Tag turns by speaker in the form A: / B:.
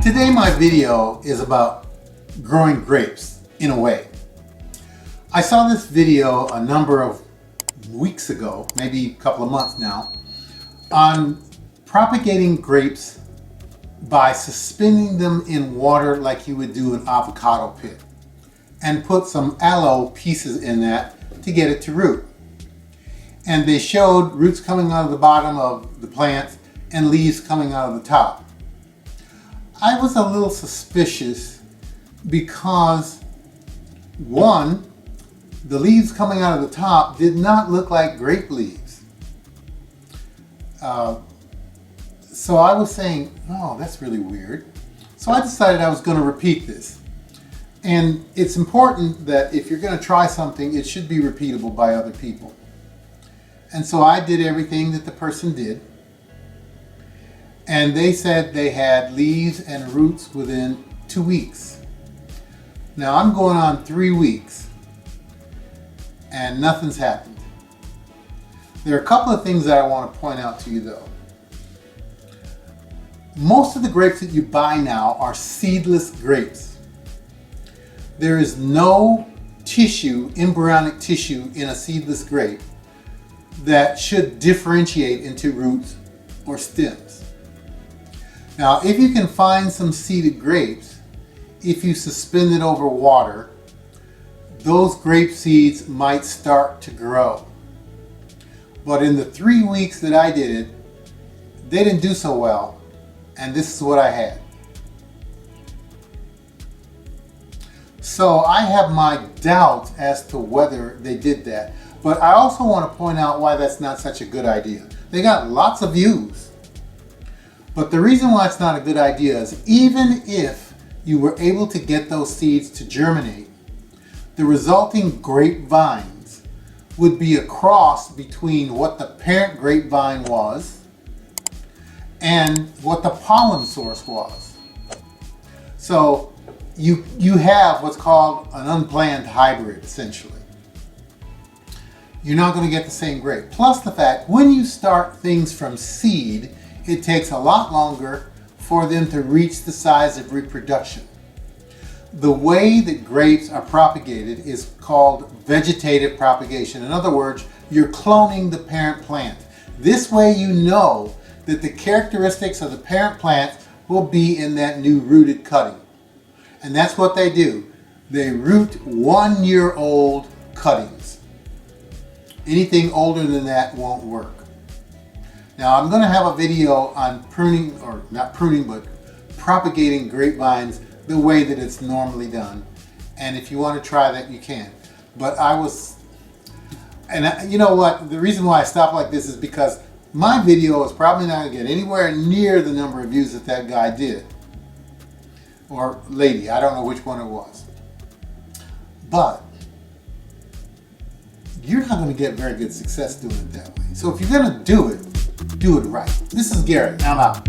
A: Today my video is about growing grapes in a way. I saw this video a number of weeks ago, maybe a couple of months now, on propagating grapes by suspending them in water like you would do an avocado pit, and put some aloe pieces in that to get it to root. And they showed roots coming out of the bottom of the plant and leaves coming out of the top. I was a little suspicious because, one, the leaves coming out of the top did not look like grape leaves. So I was saying, oh, that's really weird. So I decided I was going to repeat this. And it's important that if you're going to try something, it should be repeatable by other people. And so I did everything that the person did. And they said they had leaves and roots within 2 weeks. Now I'm going on 3 weeks and nothing's happened. There are a couple of things that I want to point out to you though. Most of the grapes that you buy now are seedless grapes. There is no tissue, embryonic tissue in a seedless grape that should differentiate into roots or stems. Now, if you can find some seeded grapes, if you suspend it over water, those grape seeds might start to grow. But in the 3 weeks that I did it, they didn't do so well, and this is what I had. So I have my doubts as to whether they did that. But I also want to point out why that's not such a good idea. They got lots of views. But the reason why it's not a good idea is even if you were able to get those seeds to germinate, the resulting grapevines would be a cross between what the parent grapevine was and what the pollen source was. So you have what's called an unplanned hybrid, essentially. You're not going to get the same grape. Plus the fact, when you start things from seed, it takes a lot longer for them to reach the size of reproduction. The way that grapes are propagated is called vegetative propagation. In other words, you're cloning the parent plant. This way you know that the characteristics of the parent plant will be in that new rooted cutting. And that's what they do. They root 1-year-old cuttings. Anything older than that won't work. Now I'm going to have a video on pruning, or not pruning, but propagating grapevines the way that it's normally done. And if you want to try that, you can. But you know what? The reason why I stop like this is because my video is probably not going to get anywhere near the number of views that that guy did. Or lady, I don't know which one it was. But you're not going to get very good success doing it that way. So if you're going to do it right. This is Gary. I'm out.